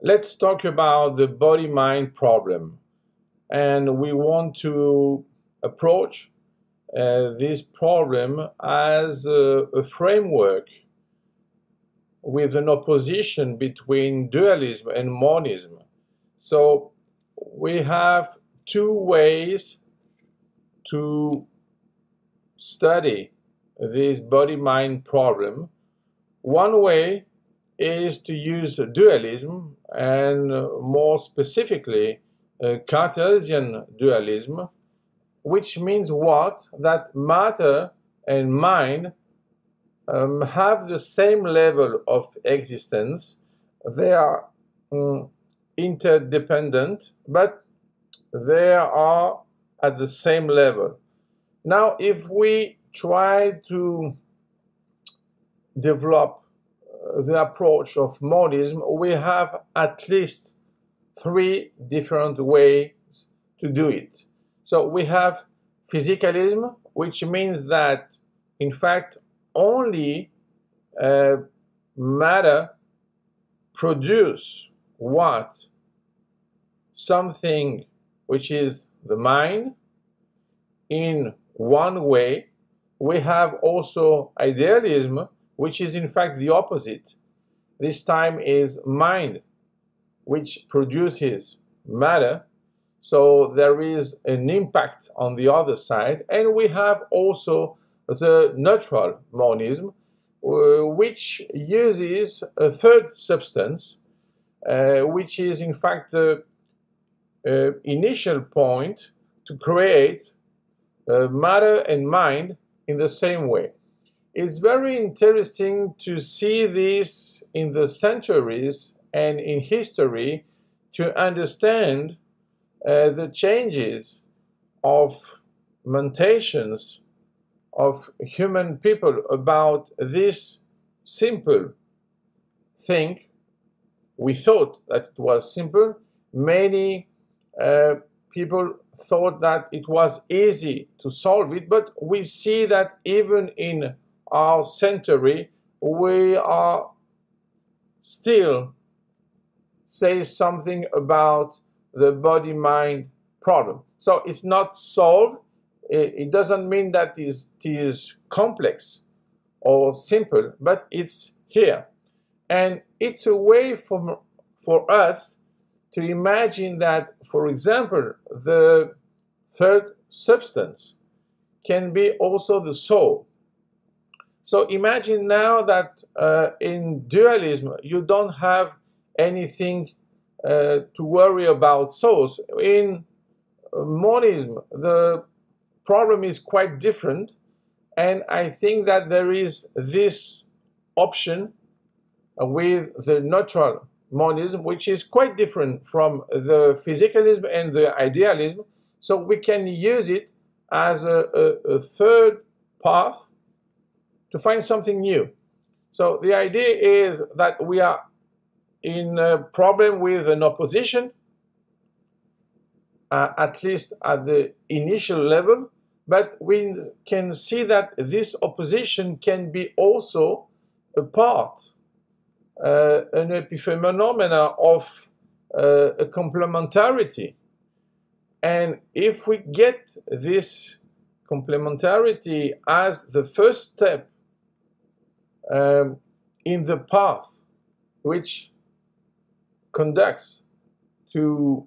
Let's talk about the body-mind problem, and we want to approach this problem as a framework with an opposition between dualism and monism. So we have two ways to study this body-mind problem. One way is to use dualism, and more specifically Cartesian dualism, which means what? That matter and mind have the same level of existence. They are interdependent, but they are at the same level. Now, if we try to develop the approach of monism, we have at least three different ways to do it. So we have physicalism, which means that, in fact, only matter produce what? Something which is the mind in one way. We have also idealism, which is in fact the opposite. This time is mind which produces matter. So there is an impact on the other side. And we have also the neutral monism, which uses a third substance, which is in fact the initial point to create matter and mind in the same way. It's very interesting to see this in the centuries and in history to understand the changes of mutations of human people about this simple thing. We thought that it was simple. Many people thought that it was easy to solve it, but we see that even in our century, we are still say something about the body-mind problem. So it's not solved. It doesn't mean that it is complex or simple, but it's here. And it's a way for us to imagine that, for example, the third substance can be also the soul. So imagine now that in dualism, you don't have anything to worry about souls. In monism, the problem is quite different, and I think that there is this option with the neutral monism, which is quite different from the physicalism and the idealism. So we can use it as a third path to find something new. So the idea is that we are in a problem with an opposition, at least at the initial level, but we can see that this opposition can be also a part, an epiphenomena of a complementarity. And if we get this complementarity as the first step in the path which conducts to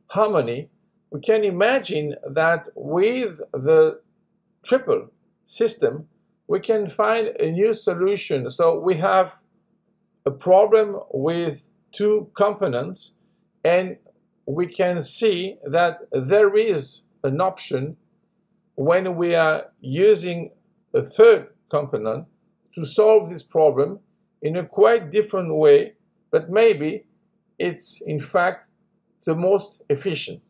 harmony, we can imagine that with the triple system, we can find a new solution. So we have a problem with two components, and we can see that there is an option when we are using a third component to solve this problem in a quite different way, but maybe it's in fact the most efficient.